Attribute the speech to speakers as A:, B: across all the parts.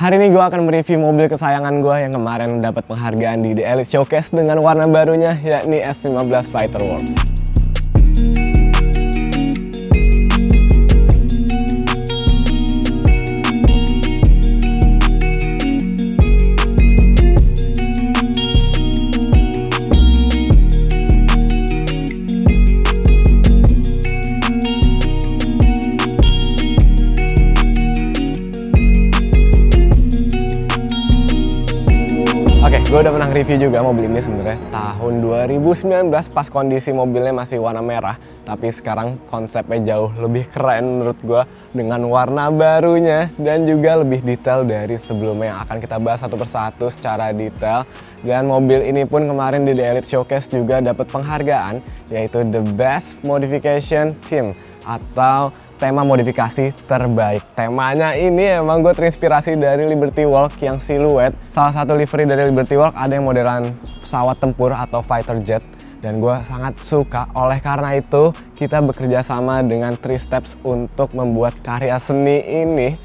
A: Hari ini gue akan mereview mobil kesayangan gue yang kemarin dapat penghargaan di The Elite Showcase dengan warna barunya, yakni S15 Fighterworks. Gue udah pernah review juga mobil ini sebenarnya tahun 2019 pas kondisi mobilnya masih warna merah, tapi sekarang konsepnya jauh lebih keren menurut gue dengan warna barunya dan juga lebih detail dari sebelumnya yang akan kita bahas satu persatu secara detail. Dan mobil ini pun kemarin di The Elite Showcase juga dapat penghargaan yaitu The Best Modification Theme atau tema modifikasi terbaik. Temanya ini emang gue terinspirasi dari Liberty Walk yang siluet. Salah satu livery dari Liberty Walk ada yang modelan pesawat tempur atau fighter jet. Dan gue sangat suka, oleh karena itu kita bekerja sama dengan 3 Steps untuk membuat karya seni ini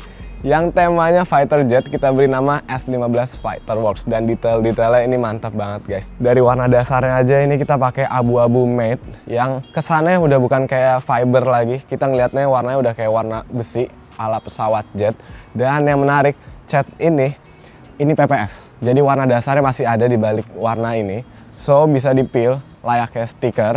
A: yang temanya fighter jet. Kita beri nama S15 Fighterworks dan detail-detailnya ini mantap banget guys. Dari warna dasarnya aja ini kita pakai abu-abu matte yang kesannya udah bukan kayak fiber lagi. Kita ngelihatnya warnanya udah kayak warna besi ala pesawat jet. Dan yang menarik, cat ini PPS. Jadi warna dasarnya masih ada di balik warna ini. So bisa dipil layaknya stiker.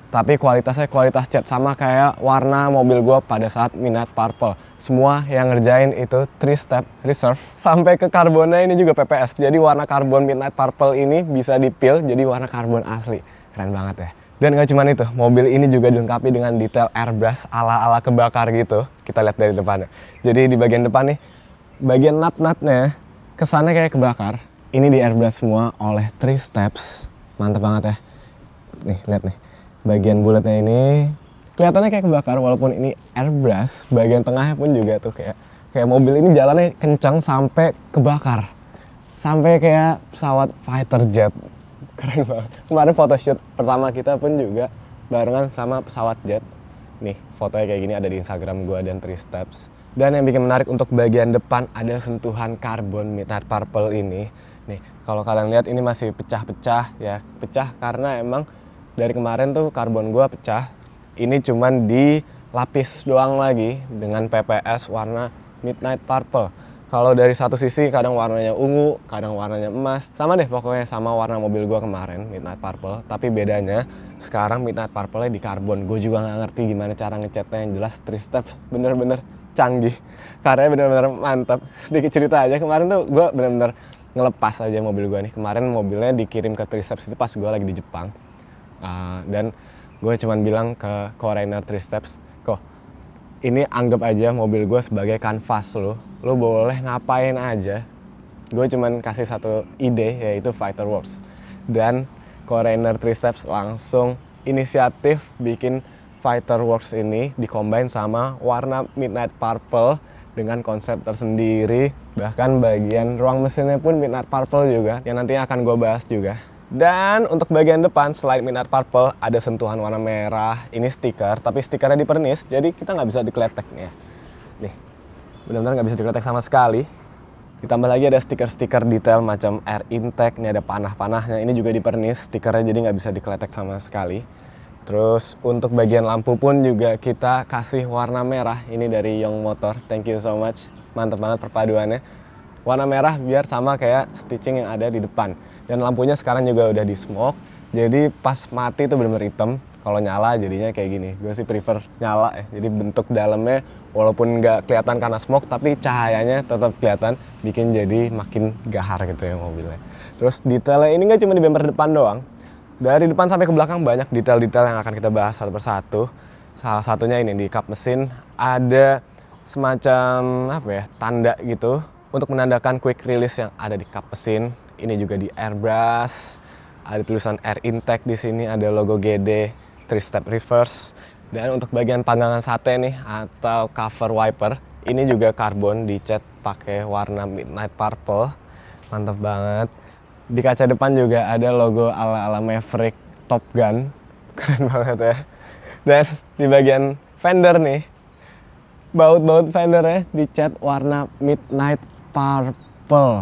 A: Tapi kualitasnya kualitas cat sama kayak warna mobil gue pada saat Midnight Purple. Semua yang ngerjain itu 3 Step Reserve. Sampai ke karbonnya ini juga PPS. Jadi warna karbon Midnight Purple ini bisa dipil jadi warna karbon asli. Keren banget ya. Dan gak cuma itu, mobil ini juga dilengkapi dengan detail airbrush ala-ala kebakar gitu. Kita lihat dari depannya. Jadi di bagian depan nih, bagian nut-nutnya kesannya kayak kebakar. Ini di airbrush semua oleh 3 Steps. Mantap banget ya. Nih, lihat nih. Bagian bulatnya ini kelihatannya kayak kebakar walaupun ini airbrush. Bagian tengahnya pun juga tuh kayak mobil ini jalannya kencang sampai kebakar. Sampai kayak pesawat fighter jet. Keren banget. Kemarin photoshoot pertama kita pun juga barengan sama pesawat jet. Nih, fotonya kayak gini ada di Instagram gua dan 3 Steps. Dan yang bikin menarik untuk bagian depan ada sentuhan karbon Midnight Purple ini. Nih, kalau kalian lihat ini masih pecah-pecah ya. Pecah karena emang dari kemarin tuh karbon gua pecah. Ini cuman dilapis doang lagi dengan PPS warna Midnight Purple. Kalau dari satu sisi kadang warnanya ungu, kadang warnanya emas. Sama deh pokoknya sama warna mobil gua kemarin, Midnight Purple. Tapi bedanya sekarang Midnight Purple-nya di karbon. Gue juga nggak ngerti gimana cara ngecatnya, yang jelas 3 Steps bener-bener canggih. Karyanya bener-bener mantap. Sedikit cerita aja, kemarin tuh gue bener-bener ngelepas aja mobil gua nih. Kemarin mobilnya dikirim ke 3 Steps itu pas gue lagi di Jepang. Dan gue cuman bilang ke co-owner 3 Steps, kok ini anggap aja mobil gue sebagai kanvas lo boleh ngapain aja. Gue cuman kasih satu ide yaitu Fighterworks. Dan co-owner 3 Steps langsung inisiatif bikin Fighterworks ini dicombine sama warna Midnight Purple dengan konsep tersendiri. Bahkan bagian ruang mesinnya pun Midnight Purple juga yang nantinya akan gue bahas juga. Dan untuk bagian depan selain Midnight Purple ada sentuhan warna merah. Ini stiker, tapi stikernya dipernis jadi kita nggak bisa dikletek nih ya. Nih, benar-benar nggak bisa dikletek sama sekali. Ditambah lagi ada stiker-stiker detail macam air intake. Ini ada panah-panahnya, ini juga dipernis stikernya jadi nggak bisa dikletek sama sekali. Terus untuk bagian lampu pun juga kita kasih warna merah. Ini dari Young Motor, thank you so much. Mantap banget perpaduannya. Warna merah biar sama kayak stitching yang ada di depan. Dan lampunya sekarang juga udah di smoke. Jadi pas mati tuh bener-bener hitam. Kalau nyala jadinya kayak gini. Gue sih prefer nyala ya. Jadi bentuk dalamnya walaupun nggak kelihatan karena smoke, tapi cahayanya tetap kelihatan. Bikin jadi makin gahar gitu ya mobilnya. Terus detailnya ini nggak cuma di bumper depan doang. Dari depan sampai ke belakang banyak detail-detail yang akan kita bahas satu persatu. Salah satunya ini di kap mesin ada semacam tanda gitu untuk menandakan quick release yang ada di kap mesin. Ini juga di airbrush, ada tulisan air intake di sini, ada logo GD, 3 Step Reverse. Dan untuk bagian panggangan sate nih atau cover wiper, ini juga karbon dicat pakai warna Midnight Purple. Mantap banget. Di kaca depan juga ada logo ala-ala Maverick Top Gun. Keren banget ya. Dan di bagian fender nih, baut-baut fendernya dicat warna Midnight purple.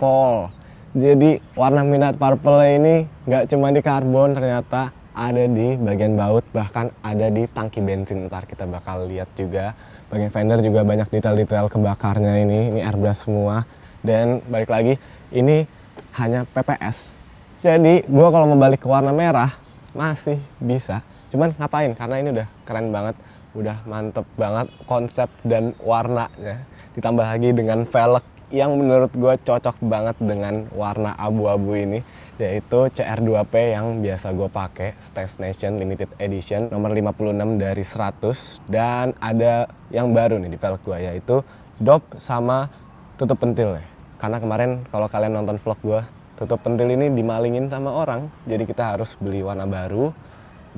A: Pol. Jadi warna midnight purple ini nggak cuma di karbon, ternyata ada di bagian baut, bahkan ada di tangki bensin. Ntar kita bakal lihat juga. Bagian fender juga banyak detail-detail kebakarnya ini airbrush semua. Dan balik lagi, ini hanya PPS. Jadi gua kalau mau balik ke warna merah masih bisa. Cuman ngapain? Karena ini udah keren banget, udah mantep banget konsep dan warnanya. Ditambah lagi dengan velg yang menurut gue cocok banget dengan warna abu-abu ini, yaitu CR2P yang biasa gue pakai, Stage Nation Limited Edition nomor 56 dari 100. Dan ada yang baru nih di velg gue, yaitu dop sama tutup pentil ya. Karena kemarin kalau kalian nonton vlog gue, tutup pentil ini dimalingin sama orang, jadi kita harus beli warna baru.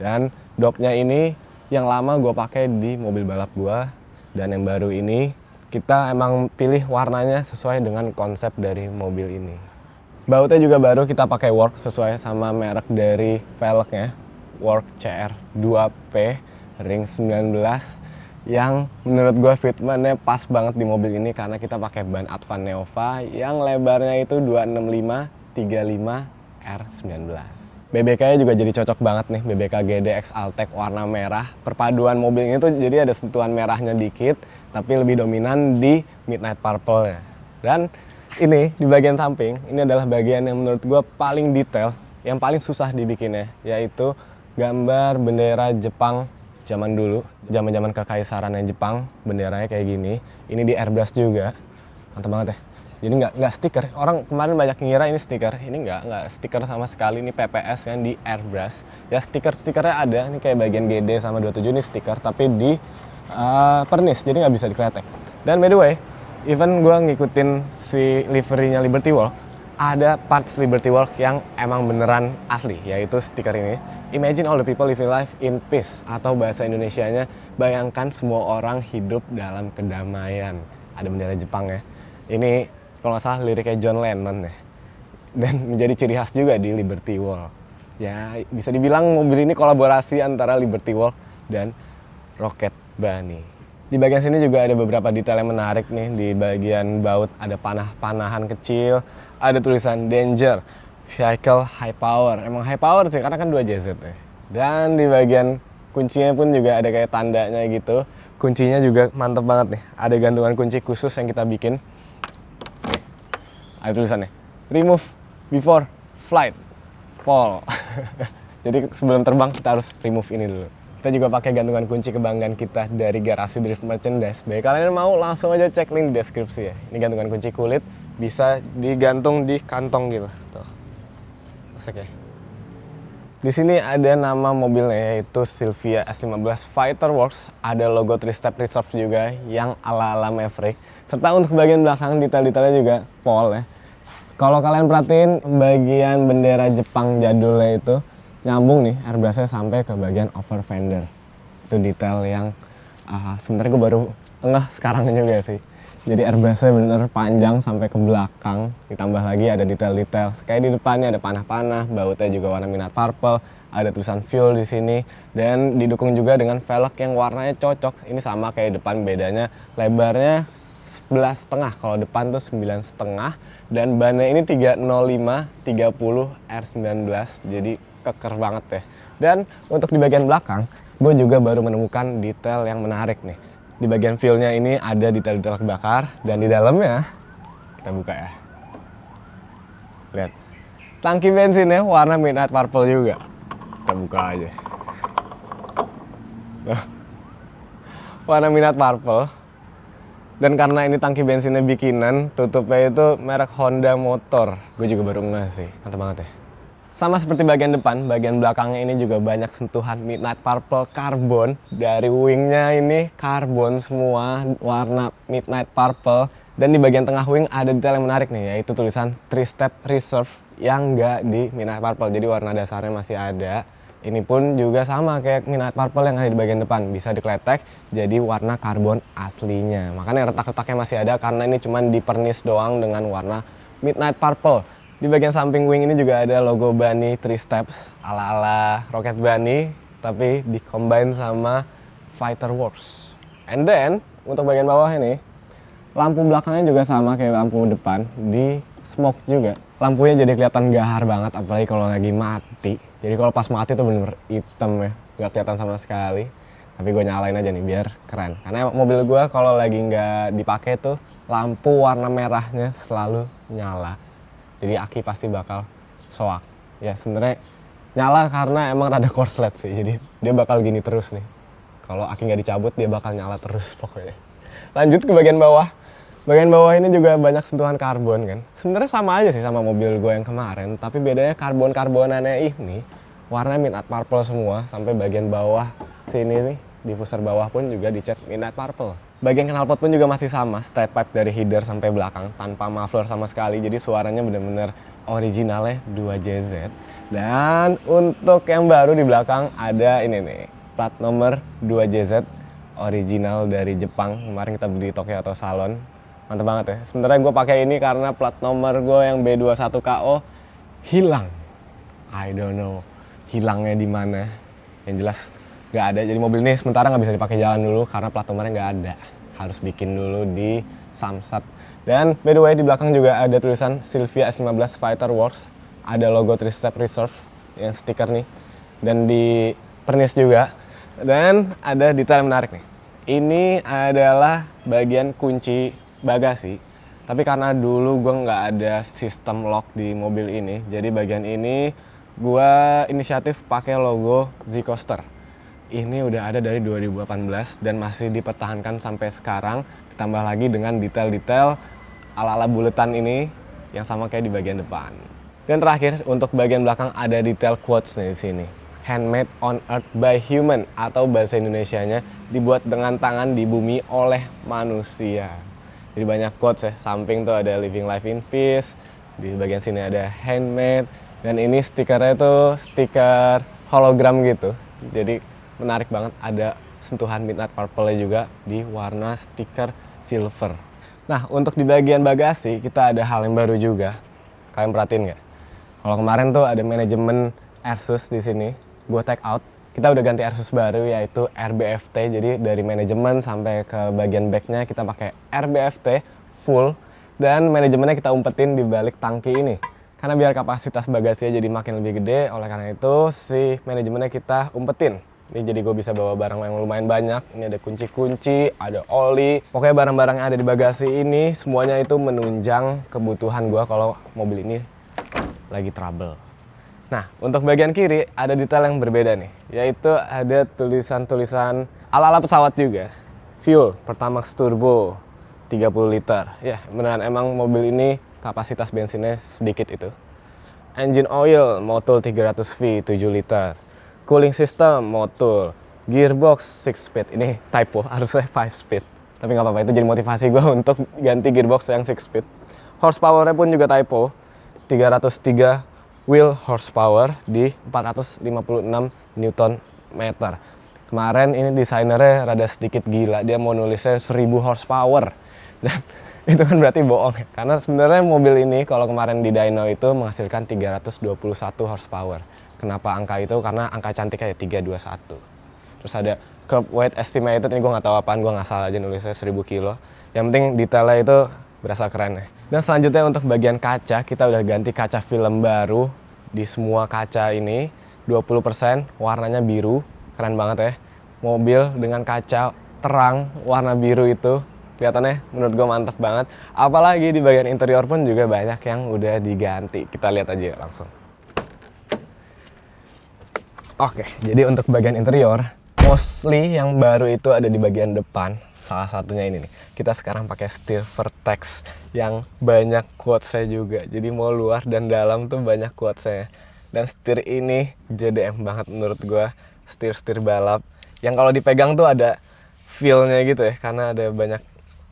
A: Dan dopnya ini yang lama gue pakai di mobil balap gue, dan yang baru ini kita emang pilih warnanya sesuai dengan konsep dari mobil ini. Bautnya juga baru, kita pakai Work sesuai sama merek dari velgnya, Work CR2P ring 19, yang menurut gue fitmentnya pas banget di mobil ini karena kita pakai ban Advan Neova yang lebarnya itu 265/35 R19. BBK-nya juga jadi cocok banget nih, BBK GDX Alltech warna merah. Perpaduan mobil ini tuh jadi ada sentuhan merahnya dikit, tapi lebih dominan di midnight purple-nya. Dan ini di bagian samping, ini adalah bagian yang menurut gue paling detail, yang paling susah dibikinnya, yaitu gambar bendera Jepang zaman dulu, zaman-zaman kekaisarannya Jepang, benderanya kayak gini. Ini di airbrush juga, mantap banget ya. Jadi nggak stiker. Orang kemarin banyak ngira ini stiker. Ini nggak stiker sama sekali. Ini PPS yang di airbrush. Ya stikernya ada. Ini kayak bagian GD sama 27 ini stiker, tapi di pernis, jadi nggak bisa dikletek. Dan by the way, even gue ngikutin si liverynya Liberty Walk, ada parts Liberty Walk yang emang beneran asli, yaitu stiker ini. Imagine all the people living life in peace, atau bahasa Indonesianya, bayangkan semua orang hidup dalam kedamaian. Ada bendera Jepang ya. Ini kalau nggak salah liriknya John Lennon ya. Dan menjadi ciri khas juga di Liberty Walk. Ya bisa dibilang mobil ini kolaborasi antara Liberty Walk dan Rocket Bunny. Di bagian sini juga ada beberapa detail yang menarik nih. Di bagian baut ada panah-panahan kecil, ada tulisan Danger, Vehicle High Power. Emang high power sih karena kan 2JZ ya. Dan di bagian kuncinya pun juga ada kayak tandanya gitu. Kuncinya juga mantep banget nih. Ada gantungan kunci khusus yang kita bikin. Ada tulisannya, remove before flight, Paul. Jadi sebelum terbang kita harus remove ini dulu. Kita juga pakai gantungan kunci kebanggaan kita dari Garasi Drift Merchandise. Bagi kalian yang mau langsung aja cek link di deskripsi ya. Ini gantungan kunci kulit, bisa digantung di kantong gitu. Tuh. Asik ya. Di sini ada nama mobilnya, yaitu Silvia S15 Fighter Works. Ada logo 3-step reserve juga yang ala-ala Maverick. Serta untuk bagian belakang detail-detailnya juga Paul ya. Kalau kalian perhatiin bagian bendera Jepang jadulnya itu nyambung nih airbrushnya sampai ke bagian over fender. Itu detail yang sebenarnya gue baru ngeh sekarang juga sih. Jadi airbrushnya bener panjang sampai ke belakang. Ditambah lagi ada detail-detail. Kayak di depannya ada panah-panah, bautnya juga warna midnight purple, ada tulisan fuel di sini, dan didukung juga dengan velg yang warnanya cocok. Ini sama kayak depan, bedanya lebarnya 11,5, kalau depan tuh 9,5, dan bannya ini 305/30 R19, jadi keker banget ya. Dan untuk di bagian belakang, gue juga baru menemukan detail yang menarik nih. Di bagian feel-nya ini ada detail-detail kebakar, dan di dalamnya kita buka ya. Lihat, tangki bensinnya warna midnight purple juga. Kita buka aja. Warna midnight purple. Dan karena ini tangki bensinnya bikinan, tutupnya itu merek Honda Motor. Gue juga baru ngeh sih, mantap banget ya. Sama seperti bagian depan, bagian belakangnya ini juga banyak sentuhan midnight purple carbon. Dari wingnya ini karbon semua, warna midnight purple. Dan di bagian tengah wing ada detail yang menarik nih, yaitu tulisan 3-step reserve yang nggak di midnight purple. Jadi warna dasarnya masih ada. Ini pun juga sama kayak midnight purple yang ada di bagian depan, bisa dikletek jadi warna karbon aslinya. Makanya retak-retaknya masih ada karena ini cuma dipernis doang dengan warna midnight purple. Di bagian samping wing ini juga ada logo Bunny 3 steps ala-ala Rocket Bunny, tapi dicombine sama Fighter Works. And then untuk bagian bawah ini Lampu belakangnya juga sama kayak lampu depan, di smoke juga. Lampunya jadi kelihatan gahar banget, apalagi kalau lagi mati. Jadi kalau pas mati tuh bener-bener hitam ya, nggak kelihatan sama sekali. Tapi gue nyalain aja nih biar keren. Karena mobil gue kalau lagi nggak dipakai tuh lampu warna merahnya selalu nyala. Jadi aki pasti bakal soak. Ya sebenarnya nyala karena emang rada korslet sih. Jadi dia bakal gini terus nih. Kalau aki nggak dicabut dia bakal nyala terus pokoknya. Lanjut ke bagian bawah. Bagian bawah ini juga banyak sentuhan karbon kan. Sebenarnya sama aja sih sama mobil gue yang kemarin, tapi bedanya karbon-karbonannya ini warnanya midnight purple semua sampai bagian bawah sini nih, diffuser bawah pun juga dicat midnight purple. Bagian knalpot pun juga masih sama, straight pipe dari header sampai belakang tanpa muffler sama sekali. Jadi suaranya bener-bener originalnya 2JZ. Dan untuk yang baru di belakang ada ini nih, plat nomor 2JZ original dari Jepang. Kemarin kita beli di Tokyo atau Salon. Mantap banget ya. Sebenarnya gue pakai ini karena plat nomor gue yang B21KO hilang. I don't know hilangnya di mana. Yang jelas nggak ada. Jadi mobil ini sementara nggak bisa dipakai jalan dulu karena plat nomornya nggak ada. Harus bikin dulu di Samsat. Dan by the way di belakang juga ada tulisan Silvia S15 Fighter Works. Ada logo 3-step reserve yang stiker nih. Dan di pernis juga. Dan ada detail yang menarik nih. Ini adalah bagian kunci bagasi, tapi karena dulu gue nggak ada sistem lock di mobil ini, jadi bagian ini gue inisiatif pakai logo Z-Coaster. Ini udah ada dari 2018 dan masih dipertahankan sampai sekarang, ditambah lagi dengan detail-detail ala-ala buletan ini yang sama kayak di bagian depan. Dan terakhir untuk bagian belakang ada detail quotes nih di sini. Handmade on earth by human, atau bahasa Indonesianya dibuat dengan tangan di bumi oleh manusia. Jadi banyak quotes ya, samping tuh ada living life in peace, di bagian sini ada handmade, dan ini stikernya tuh stiker hologram gitu. Jadi menarik banget, ada sentuhan midnight purple juga di warna stiker silver. Nah untuk di bagian bagasi kita ada hal yang baru juga, kalian perhatiin nggak? Kalau kemarin tuh ada manajemen Airsus di sini, gue take out. Kita udah ganti Airsus baru yaitu RBFT, jadi dari manajemen sampai ke bagian backnya kita pakai RBFT full dan manajemennya kita umpetin di balik tangki ini. Karena biar kapasitas bagasinya jadi makin lebih gede, oleh karena itu si manajemennya kita umpetin. Ini jadi gue bisa bawa barang yang lumayan banyak. Ini ada kunci-kunci, ada oli. Pokoknya barang-barang yang ada di bagasi ini semuanya itu menunjang kebutuhan gue kalau mobil ini lagi trouble. Nah, untuk bagian kiri ada detail yang berbeda nih, yaitu ada tulisan-tulisan ala-ala pesawat juga. Fuel, Pertamax Turbo, 30 liter. Ya, beneran emang mobil ini kapasitas bensinnya sedikit itu. Engine oil, Motul 300V, 7 liter. Cooling system, Motul. Gearbox, 6 speed. Ini typo, harusnya 5 speed. Tapi nggak apa-apa, itu jadi motivasi gue untuk ganti gearbox yang 6 speed. Horsepower-nya pun juga typo, 303 wheel horsepower di 456 Newton meter. Kemarin ini desainernya rada sedikit gila, dia mau nulisnya 1000 horsepower. Dan itu kan berarti bohong ya, karena sebenarnya mobil ini kalau kemarin di dyno itu menghasilkan 321 horsepower. Kenapa angka itu? Karena angka cantik kayak 321. Terus ada curb weight estimated, ini gue nggak tahu apaan, gue ngasal aja nulisnya 1000 kilo. Yang penting detailnya itu berasa keren ya. Dan selanjutnya untuk bagian kaca, kita udah ganti kaca film baru di semua kaca ini, 20%, warnanya biru, keren banget ya. Mobil dengan kaca terang warna biru itu kelihatannya menurut gue mantap banget. Apalagi di bagian interior pun juga banyak yang udah diganti. Kita lihat aja langsung. Oke, jadi untuk bagian interior, mostly yang baru itu ada di bagian depan. Salah satunya ini nih, kita sekarang pakai setir Vertex yang banyak quotes-nya juga. Jadi mau luar dan dalam tuh banyak quotes-nya. Dan setir ini JDM banget menurut gua, setir-setir balap. Yang kalau dipegang tuh ada feel-nya gitu ya, karena ada banyak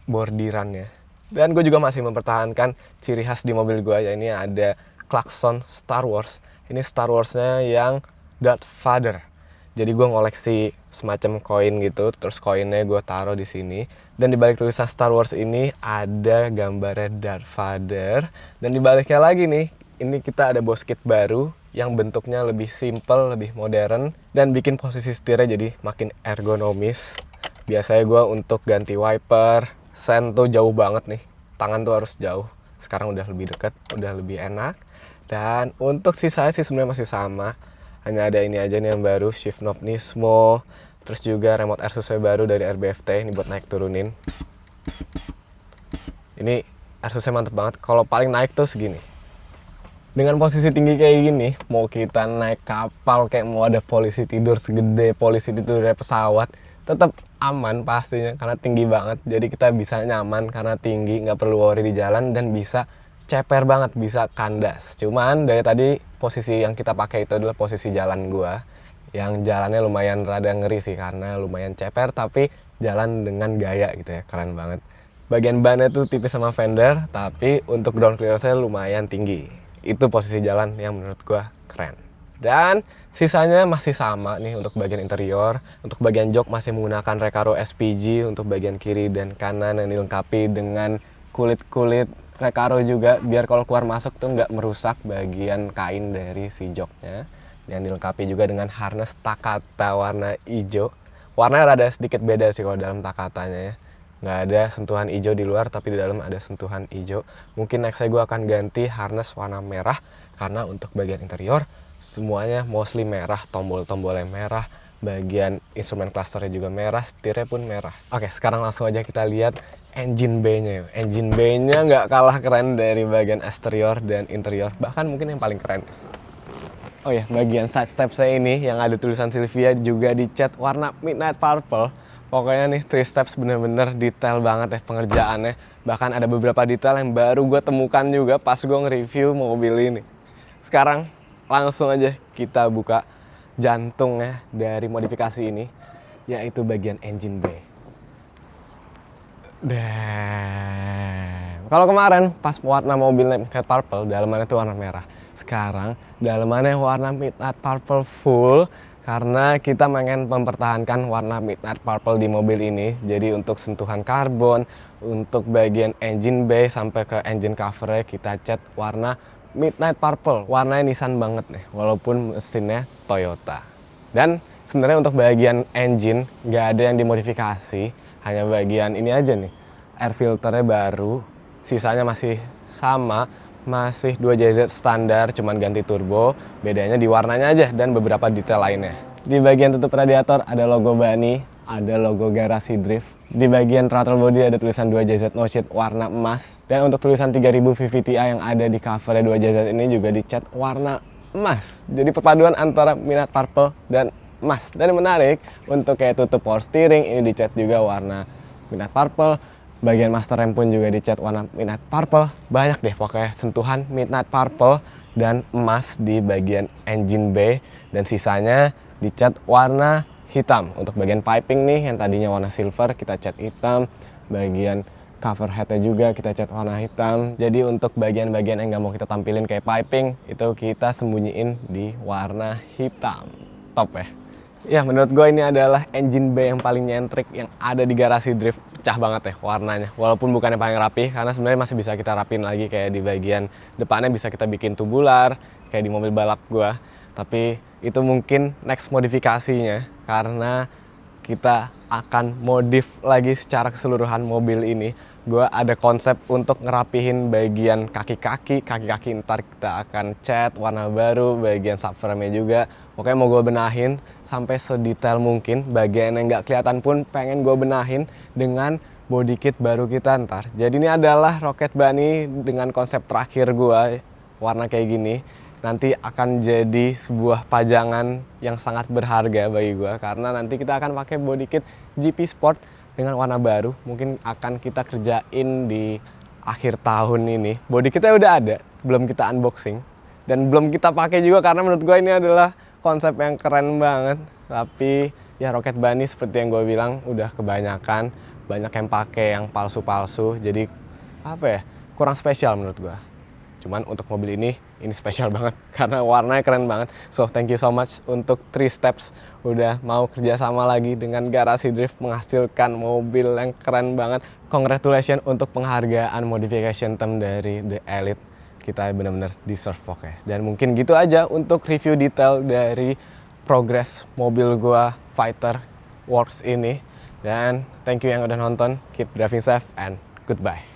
A: bordirannya. Dan gue juga masih mempertahankan ciri khas di mobil gua, ya ini ada klakson Star Wars. Ini Star Wars-nya yang Darth Vader. Jadi gue ngoleksi semacam koin gitu, terus koinnya gue taruh di sini. Dan di balik tulisan Star Wars ini ada gambarnya Darth Vader. Dan di baliknya lagi nih, ini kita ada bosket baru yang bentuknya lebih simple, lebih modern. Dan bikin posisi setirnya jadi makin ergonomis. Biasanya gue untuk ganti wiper, sen tuh jauh banget nih, tangan tuh harus jauh. Sekarang udah lebih dekat, udah lebih enak. Dan untuk sisanya sih sebenarnya masih sama, hanya ada ini aja nih yang baru, shift knob Nismo, terus juga remote ASUS baru dari RBFT, ini buat naik turunin. Ini ASUS mantep banget, kalau paling naik tuh segini. Dengan posisi tinggi kayak gini, mau kita naik kapal, kayak mau ada polisi tidur segede polisi tidur dari pesawat, tetap aman pastinya karena tinggi banget. Jadi kita bisa nyaman karena tinggi, nggak perlu worry di jalan dan bisa ceper banget, bisa kandas. Cuman dari tadi posisi yang kita pakai itu adalah posisi jalan gua, yang jalannya lumayan rada ngeri sih karena lumayan ceper tapi jalan dengan gaya gitu ya, keren banget. Bagian bannya tuh tipis sama fender, tapi untuk ground clearance-nya lumayan tinggi. Itu posisi jalan yang menurut gua keren. Dan sisanya masih sama nih untuk bagian interior. Untuk bagian jok masih menggunakan Recaro SPG untuk bagian kiri dan kanan yang dilengkapi dengan kulit-kulit Recaro juga, biar kalau keluar masuk tuh nggak merusak bagian kain dari si joknya. Yang dilengkapi juga dengan harness Takata warna hijau. Warnanya rada sedikit beda sih kalau dalam Takatanya ya. Nggak ada sentuhan hijau di luar, tapi di dalam ada sentuhan hijau. Mungkin next gue akan ganti harness warna merah, karena untuk bagian interior semuanya mostly merah, tombol-tombolnya merah, bagian instrumen clusternya juga merah, setirnya pun merah. Oke, sekarang langsung aja kita lihat engine bay-nya. Engine bay-nya nggak kalah keren dari bagian eksterior dan interior, bahkan mungkin yang paling keren. Oh ya, bagian side step saya ini yang ada tulisan Silvia juga dicat warna midnight purple. Pokoknya nih 3 steps bener-bener detail banget ya pengerjaannya. Bahkan ada beberapa detail yang baru gue temukan juga pas gue nge-review mobil ini. Sekarang langsung aja kita buka jantungnya dari modifikasi ini, yaitu bagian engine bay. Kalau kemarin pas warna mobilnya midnight purple, dalamannya tuh warna merah. Sekarang dalamannya warna midnight purple full, karena kita pengen mempertahankan warna midnight purple di mobil ini. Jadi untuk sentuhan karbon, untuk bagian engine bay sampai ke engine covernya kita cat warna midnight purple. Warnanya Nissan banget nih, walaupun mesinnya Toyota. Dan sebenarnya untuk bagian engine nggak ada yang dimodifikasi, hanya bagian ini aja nih, air filternya baru, sisanya masih sama. Masih 2JZ standar, cuman ganti turbo, bedanya di warnanya aja dan beberapa detail lainnya. Di bagian tutup radiator ada logo Bani, ada logo Garasi Drift. Di bagian throttle body ada tulisan 2JZ No Shit warna emas. Dan untuk tulisan 3000 VVTi yang ada di covernya 2JZ ini juga dicat warna emas. Jadi perpaduan antara midnight purple dan emas. Dan yang menarik, untuk kayak tutup power steering ini dicat juga warna midnight purple. Bagian master rem pun juga dicat warna midnight purple. Banyak deh pokoknya sentuhan midnight purple dan emas di bagian engine bay. Dan sisanya dicat warna hitam. Untuk bagian piping nih yang tadinya warna silver kita cat hitam. Bagian cover headnya juga kita cat warna hitam. Jadi untuk bagian-bagian yang nggak mau kita tampilin kayak piping, itu kita sembunyiin di warna hitam. Top ya. Ya, menurut gue ini adalah engine bay yang paling nyentrik yang ada di Garasi Drift. Pecah banget ya warnanya. Walaupun bukannya paling rapi, karena sebenarnya masih bisa kita rapin lagi kayak di bagian depannya bisa kita bikin tubular, kayak di mobil balap gue. Tapi itu mungkin next modifikasinya, karena kita akan modif lagi secara keseluruhan mobil ini. Gue ada konsep untuk ngerapihin bagian kaki-kaki ntar kita akan cat warna baru, bagian subframe-nya juga. Pokoknya mau gue benahin sampai sedetail mungkin. Bagian yang nggak kelihatan pun pengen gue benahin dengan body kit baru kita ntar. Jadi ini adalah Rocket Bunny dengan konsep terakhir gue, warna kayak gini. Nanti akan jadi sebuah pajangan yang sangat berharga bagi gue, karena nanti kita akan pakai body kit GP Sport dengan warna baru. Mungkin akan kita kerjain di akhir tahun ini. Body kitnya udah ada, belum kita unboxing dan belum kita pakai juga, karena menurut gue ini adalah konsep yang keren banget. Tapi ya Rocket Bunny seperti yang gue bilang udah kebanyakan, banyak yang pakai yang palsu-palsu. Jadi apa ya, kurang spesial menurut gue. Cuman untuk mobil ini spesial banget karena warnanya keren banget. So thank you so much untuk 3 steps udah mau kerjasama lagi dengan Garasi Drift menghasilkan mobil yang keren banget. Congratulations untuk penghargaan modification term dari The Elite. Kita benar-benar deserve pokoknya. Dan mungkin gitu aja untuk review detail dari progress mobil gua Fighter Works ini. Dan thank you yang udah nonton. Keep driving safe and goodbye.